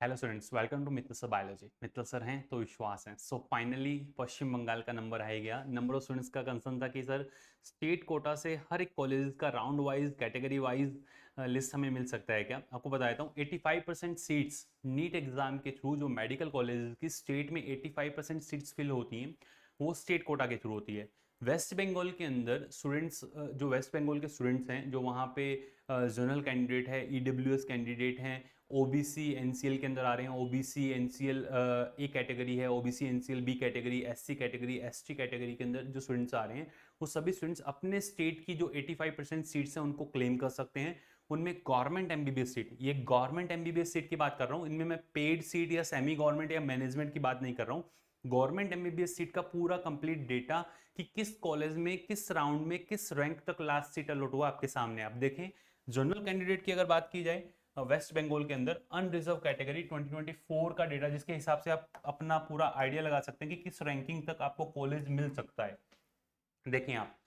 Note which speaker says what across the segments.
Speaker 1: Hello students, welcome to Mittal sir biology. Mittal sir हैं तो विश्वास है। सो फाइनली पश्चिम बंगाल का नंबर आ ही गया। नंबर ऑफ स्टूडेंट्स का कंसर्न था कि सर स्टेट कोटा से हर एक कॉलेज का round wise category wise list हमें मिल सकता है क्या। आपको बता देता हूँ 85% सीट्स नीट एग्जाम के थ्रू जो मेडिकल कॉलेज की स्टेट में 85% सीट्स फिल होती हैं वो स्टेट कोटा के थ्रू होती है। वेस्ट बंगाल के अंदर स्टूडेंट्स जो वेस्ट बंगाल के स्टूडेंट्स हैं जो वहाँ पे जनरल कैंडिडेट है, ईडब्ल्यूएस कैंडिडेट हैं, ओबीसी एनसीएल के अंदर आ रहे हैं। ओबीसी एनसीएल ए कैटेगरी है, OBC NCL B category, SC category, ST category के अंदर जो स्टूडेंट्स आ रहे हैं वो सभी स्टूडेंट्स अपने स्टेट की जो 85% सीट्स हैं उनको क्लेम कर सकते हैं। उनमें गवर्नमेंट एमबीबीएस सीट, ये गवर्नमेंट एमबीबीएस सीट की बात कर रहा हूँ, इनमें मैं पेड सीट या सेमी गवर्नमेंट या मैनेजमेंट की बात नहीं कर रहा हूँ। गवर्नमेंट एमबीबीएस सीट का पूरा कंप्लीट डेटा कि किस कॉलेज में किस राउंड में किस रैंक तक लास्ट सीट अलॉट हुआ आपके सामने आप देखें। जनरल कैंडिडेट की अगर बात की जाए वेस्ट बंगाल के अंदर अनरिजर्व कैटेगरी 2024 का डेटा जिसके हिसाब से आप अपना पूरा आइडिया लगा सकते हैं कि किस रैंकिंग तक आपको कॉलेज मिल सकता है। देखें आप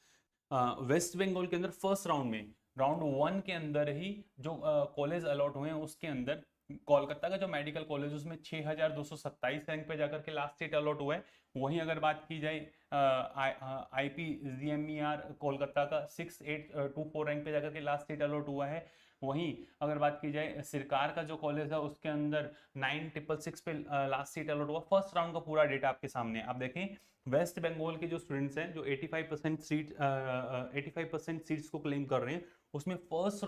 Speaker 1: वेस्ट बंगाल के अंदर फर्स्ट राउंड में राउंड 1 के अंदर ही जो कॉलेज अलॉट हुए हैं उसके अंदर कोलकाता का जो मेडिकल कॉलेज उसमें 6227 रैंक पे जाकर के लास्ट सीट अलॉट हुआ है। वहीं अगर बात की जाए IPGMER कोलकाता का 6824 रैंक पे जाकर के लास्ट सीट अलॉट हुआ है। वहीं अगर बात की जाए सरकार का जो कॉलेज है उसके अंदर 9666 पे लास्ट सीट अलॉट हुआ। फर्स्ट राउंड का पूरा डेटा आपके सामने आप देखें। वेस्ट बंगाल के जो स्टूडेंट्स हैं जो 85% सीट्स को क्लेम कर रहे हैं उसमें फर्स्ट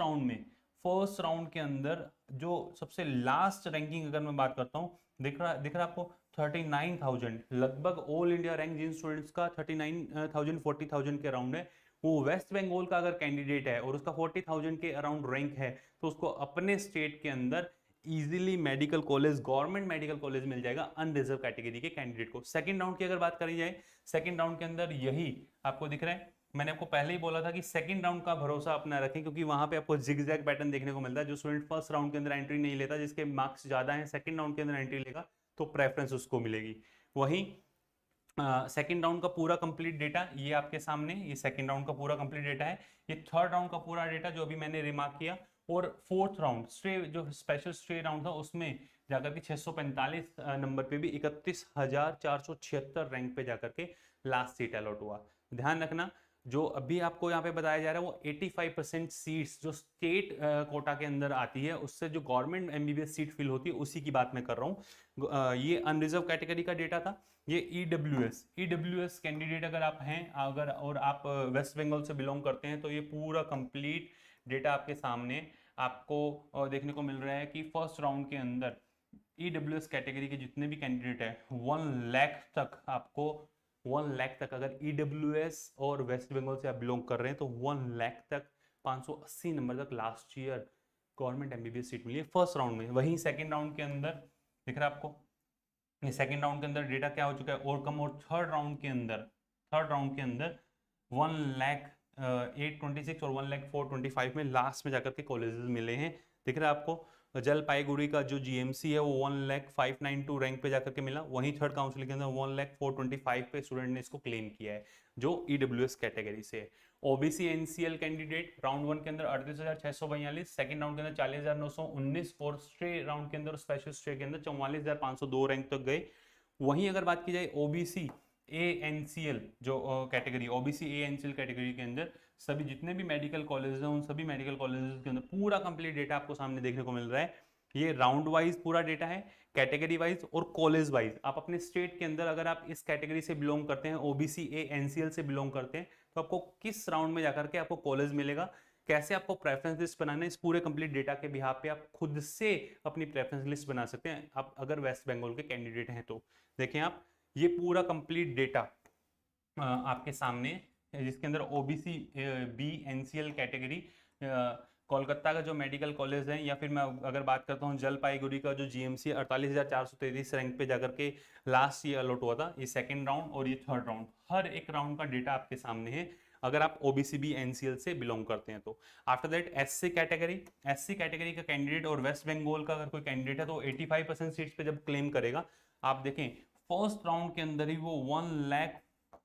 Speaker 1: राउंड के अंदर जो सबसे लास्ट रैंकिंग अगर मैं बात करता हूँ दिख रहा आपको 39,000 लगभग ऑल इंडिया रैंक जिन स्टूडेंट्स का 39,000 40,000 के अराउंड है वो वेस्ट बंगाल का अगर कैंडिडेट है और उसका 40,000 के अराउंड रैंक है तो उसको अपने स्टेट के अंदर easily medical college government medical college मिल जाएगा अनरिजर्व कैटेगरी के कैंडिडेट को। सेकंड राउंड की अगर बात करी जाए सेकंड राउंड के अंदर यही आपको दिख रहा है। मैंने आपको पहले ही बोला था कि सेकंड राउंड का भरोसा अपना रखें क्योंकि वहां पे आपको जिगजैग पैटर्न देखने को मिलता है। जो स्टूडेंट फर्स्ट राउंड के अंदर एंट्री नहीं लेता जिसके मार्क्स ज्यादा है सेकंड राउंड के अंदर एंट्री लेगा तो प्रेफरेंस उसको मिलेगी। वहीं सेकेंड राउंड का पूरा कंप्लीट डेटा ये आपके सामने, ये सेकेंड राउंड का पूरा कंप्लीट डेटा है। ये थर्ड राउंड का पूरा डेटा जो अभी मैंने रिमार्क किया और फोर्थ राउंड स्ट्रे जो स्पेशल स्ट्रे राउंड था उसमें जाकर के 645 नंबर पे भी 31,476 रैंक पे जाकर के लास्ट सीट अलॉट हुआ। ध्यान रखना जो अभी आपको यहाँ पे बताया जा रहा है वो 85% सीट्स जो स्टेट कोटा के अंदर आती है उससे जो गवर्नमेंट एमबीबीएस सीट फिल होती है उसी की बात मैं कर रहा हूँ। ये अनरिजर्व कैटेगरी का डेटा था। ये ईडब्ल्यूएस कैंडिडेट अगर आप हैं अगर और आप वेस्ट बंगाल से बिलोंग करते हैं तो ये पूरा कंप्लीट डेटा आपके सामने आपको देखने को मिल रहा है कि फर्स्ट राउंड के अंदर ईडब्ल्यूएस कैटेगरी के जितने भी कैंडिडेट है 1 लाख तक आपको 1 लाख तक अगर ईडब्ल्यूएस और वेस्ट बंगाल से आप बिलोंग कर रहे हैं तो 1 लाख तक 580 नंबर तक last year government MBBS seat मिली है फर्स्ट राउंड में। वहीं सेकेंड राउंड के अंदर दिख रहा है आपको ये सेकेंड राउंड के अंदर डेटा क्या हो चुका है और कम और थर्ड राउंड के अंदर 1,08,26 और 1,04,25 में लास्ट में जाकर के कॉलेजेस मिले हैं। दिख रहा है आपको जलपाईगुड़ी का जो जीएमसी है वो 1,05,92 रैंक पे जाकर के मिला। वहीं थर्ड काउंसिल के अंदर 1,04,25 पे स्टूडेंट ने इसको क्लेम किया है जो ईडब्ल्यूएस कैटेगरी से है। ओबीसी एनसीएल कैंडिडेट राउंड 1 के अंदर 38,642, सेकंड राउंड के अंदर 40,919 और स्ट्रे राउंड के अंदर स्पेशल स्ट्रे के अंदर 44,502 रैंक तक गए। वहीं अगर बात की जाए ओबीसी एएनसीएल जो कैटेगरी ओबीसी एएनसीएल कैटेगरी के अंदर सभी जितने भी मेडिकल कॉलेज हैं उन सभी मेडिकल कॉलेजेस के अंदर पूरा कंप्लीट डेटा आपको सामने देखने को मिल रहा है। ये राउंड वाइज पूरा डेटा है, कैटेगरी वाइज और कॉलेज वाइज। आप अपने स्टेट के अंदर अगर आप इस कैटेगरी से बिलोंग करते हैं ओबीसी एएनसीएल से बिलोंग करते हैं तो आपको किस राउंड में जाकर के आपको कॉलेज मिलेगा, कैसे आपको प्रेफरेंस लिस्ट बनाना है, इस पूरे कंप्लीट डेटा के बिहाफ पे आप खुद से अपनी प्रेफरेंस लिस्ट बना सकते हैं आप अगर वेस्ट बंगाल के कैंडिडेट हैं तो। देखें आप ये पूरा कंप्लीट डेटा आपके सामने जिसके अंदर OBC B NCL category Kolkata का जो मेडिकल कॉलेज है या फिर मैं अगर बात करता हूँ जलपाईगुड़ी का जो जीएमसी 48,433 रैंक पे जाकर के लास्ट ईयर अलॉट हुआ था। ये सेकंड राउंड और ये थर्ड राउंड हर एक राउंड का डेटा आपके सामने है अगर आप ओबीसी बी एनसीएल से बिलोंग करते हैं तो। आफ्टर दैट एससी कैटेगरी का कैंडिडेट और वेस्ट बंगाल का अगर कोई कैंडिडेट है तो 85% सीट्स पे जब क्लेम करेगा आप देखें फर्स्ट राउंड के अंदर ही वो 1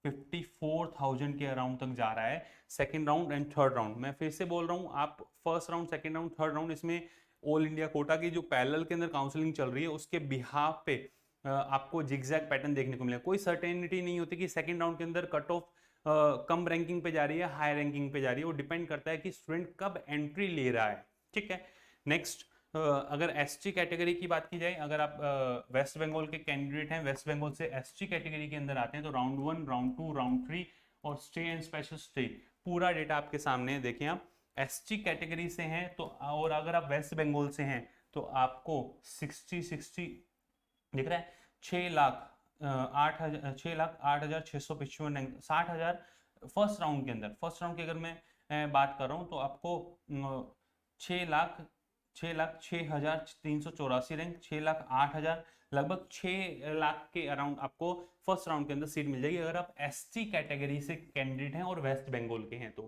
Speaker 1: 54,000 के अराउंड तक जा रहा है second round and third round. मैं फिर से बोल रहा हूँ, आप first round, second round, third round, इसमें ऑल इंडिया कोटा की जो पैरेलल के अंदर काउंसलिंग चल रही है उसके बिहाफ पे आपको जिगजैग पैटर्न देखने को मिलेगा। कोई सर्टेनिटी नहीं होती कि सेकंड राउंड के अंदर कट ऑफ कम रैंकिंग पे जा रही है, हाई रैंकिंग पे जा रही है। वो डिपेंड करता है कि स्टूडेंट कब एंट्री ले रहा है। ठीक है, नेक्स्ट अगर एसटी कैटेगरी की बात की जाए, अगर आप वेस्ट बंगाल के कैंडिडेट हैं, वेस्ट बंगाल से एसटी कैटेगरी के अंदर आते हैं, तो राउंड 1, राउंड 2, राउंड 3 और स्टे एंड स्पेशल स्टे, पूरा डेटा आपके सामने है। देखें, आप एसटी कैटेगरी से हैं तो, और अगर आप वेस्ट बंगाल से हैं तो आपको 60 दिख रहा है, 6,08,655 रैंक, 60,000 फर्स्ट राउंड के अंदर। फर्स्ट राउंड की अगर मैं बात कर रहा हूँ तो आपको 6,06,384 रैंक, 6,08,000, लगभग 6 लाख के अराउंड आपको फर्स्ट राउंड के अंदर सीट मिल जाएगी अगर आप एसटी कैटेगरी से कैंडिडेट हैं और वेस्ट बंगाल के हैं तो।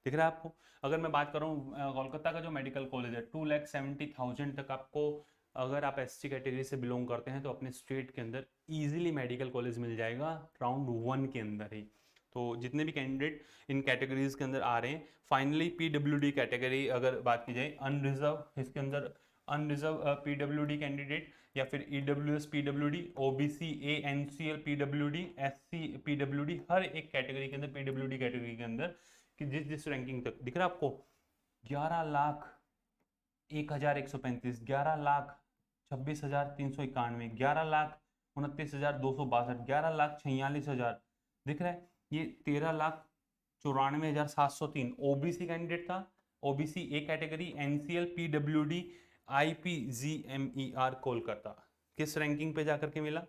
Speaker 1: दिख रहा है आपको। अगर मैं बात कर रहा हूँ कोलकाता का जो मेडिकल कॉलेज है, 2,70,000 तक आपको, अगर आप एसटी कैटेगरी से बिलोंग करते हैं तो अपने स्टेट के अंदर इजीली मेडिकल कॉलेज मिल जाएगा राउंड 1 के अंदर ही। तो जितने भी कैंडिडेट इन कैटेगरीज के अंदर आ रहे हैं, फाइनली पीडब्ल्यूडी कैटेगरी अगर बात की जाए, अनरिजर्व, इसके अंदर अनरिजर्व पीडब्ल्यूडी कैंडिडेट या फिर EWS PWD, OBC, NCL PWD, SC PWD, हर एक कैटेगरी के अंदर, पीडब्ल्यूडी कैटेगरी के अंदर कि जिस रैंकिंग तक दिख रहा है आपको, 11,01,135, 11,26,391, 11,29,262, 11,46,000 दिख रहा है। ये 13,94,703 ओबीसी कैंडिडेट था, OBC A category, NCL PWD IPGMER Kolkata. किस रैंकिंग पे जाकर के मिला?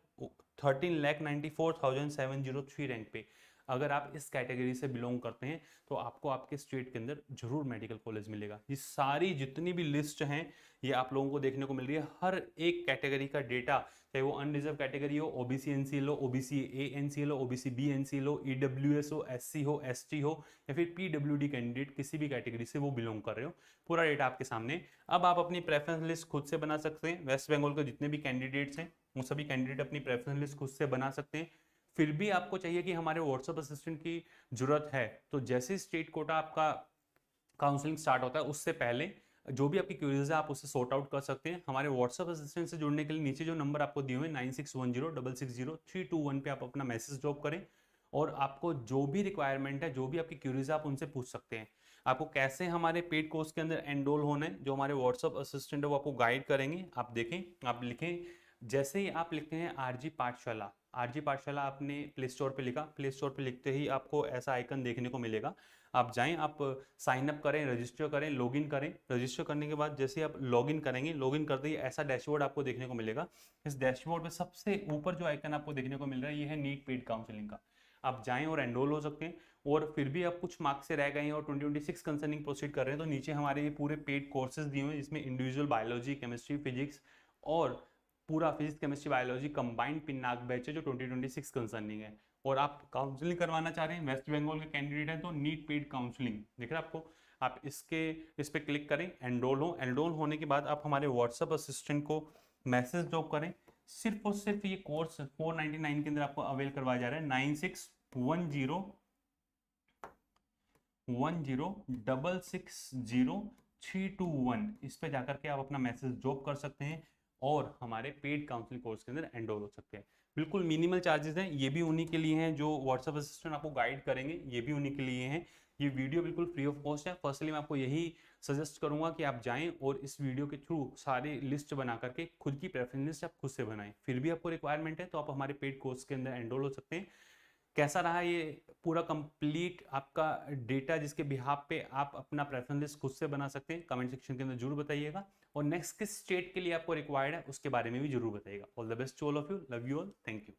Speaker 1: 13,94,703 रैंक पे। अगर आप इस कैटेगरी से बिलोंग करते हैं तो आपको आपके स्टेट के अंदर जरूर मेडिकल कॉलेज मिलेगा। ये सारी जितनी भी लिस्ट हैं ये आप लोगों को देखने को मिल रही है। हर एक कैटेगरी का डेटा, चाहे वो अनरिजर्व कैटेगरी हो, ओबीसी एनसीएल हो, ओबीसी ए एनसीएल हो, ओबीसी बी एनसीएल हो, ईडब्ल्यूएस हो, एससी हो, एसटी हो या फिर पीडब्ल्यूडी कैंडिडेट, किसी भी कैटेगरी से वो बिलोंग कर रहे हो, पूरा डेटा आपके सामने। अब आप अपनी प्रेफरेंस लिस्ट खुद से बना सकते हैं। वेस्ट बंगाल के जितने भी कैंडिडेट्स हैं वो सभी कैंडिडेट अपनी प्रेफरेंस लिस्ट खुद से बना सकते हैं। फिर भी आपको चाहिए कि हमारे व्हाट्सएप असिस्टेंट की जरूरत है, तो जैसे स्टेट कोटा आपका काउंसलिंग स्टार्ट होता है उससे पहले जो भी आपकी क्वेरीज है आप उससे सॉर्ट आउट कर सकते हैं। हमारे व्हाट्सएप असिस्टेंट से जुड़ने के लिए नीचे जो नंबर आपको दिए हुए 9610660321 पे आप अपना मैसेज ड्रॉप करें और आपको जो भी रिक्वायरमेंट है, जो भी आपकी क्वेरीज है, आप उनसे पूछ सकते हैं। आपको कैसे हमारे पेड कोर्स के अंदर एनरोल होना है, जो हमारे व्हाट्सएप असिस्टेंट है वो आपको गाइड करेंगे। आप देखें, आप लिखें, जैसे ही आप लिखते हैं आरजी पाठशाला, आरजी पाठशाला आपने प्ले स्टोर पे लिखा, प्ले स्टोर पे लिखते ही आपको ऐसा आइकन देखने को मिलेगा। आप जाएं, आप साइन अप करें, रजिस्टर करें, लॉगिन करें। रजिस्टर करने के बाद जैसे आप लॉगिन करेंगे, लॉगिन करते ही ऐसा डैशबोर्ड आपको देखने को मिलेगा। इस डैशबोर्ड पे सबसे ऊपर जो आइकन आपको देखने को मिल रहा है ये है नीट पेड काउंसलिंग का। आप जाएं और एनरोल हो सकते हैं। और फिर भी आप कुछ मार्क्स से रह गए हैं और 2026 कंसर्निंग प्रोसीड कर रहे हैं तो नीचे हमारे ये पूरे पेड कोर्सेज दिए हुए हैं, जिसमें इंडिविजुअल बायोलॉजी, केमिस्ट्री, फिजिक्स और पूरा physics, chemistry, biology combined Pinak batch है जो 2026 कंसर्निंग है। और आप काउंसलिंग करवाना चाह रहे हैं, वेस्ट बंगाल के कैंडिडेट हैं, तो नीट पेड काउंसलिंग दिख रहा है आपको। आप इस पे क्लिक करें, एनरोल हो। एनरोल होने के बाद आप हमारे व्हाट्सएप असिस्टेंट को मैसेज ड्रॉप करें। सिर्फ और सिर्फ ये कोर्स 499 के अंदर आपको अवेल करवाया जा रहा है। 961016060321 इस पे जाकर के आप अपना मैसेज ड्रॉप कर सकते हैं और हमारे पेड काउंसलिंग कोर्स के अंदर एनरोल हो सकते हैं। बिल्कुल मिनिमल चार्जेस हैं, ये भी उन्हीं के लिए हैं जो व्हाट्सएप असिस्टेंट आपको गाइड करेंगे, ये भी उन्हीं के लिए हैं। ये वीडियो बिल्कुल फ्री ऑफ कॉस्ट है। फर्स्टली मैं आपको यही सजेस्ट करूंगा कि आप जाएं और इस वीडियो के थ्रू सारी लिस्ट बना करके खुद की प्रेफरेंस लिस्ट आप खुद से बनाएं। फिर भी आपको रिक्वायरमेंट है तो आप हमारे पेड कोर्स के अंदर एनरोल हो सकते हैं। कैसा रहा ये पूरा कंप्लीट आपका डेटा, जिसके बिहाफ पे आप अपना प्रेफरेंस लिस्ट खुद से बना सकते हैं? कमेंट सेक्शन के अंदर जरूर बताइएगा। और नेक्स्ट किस स्टेट के लिए आपको रिक्वायर्ड है उसके बारे में भी जरूर बताइएगा। All the best to all of you, love you all, thank you.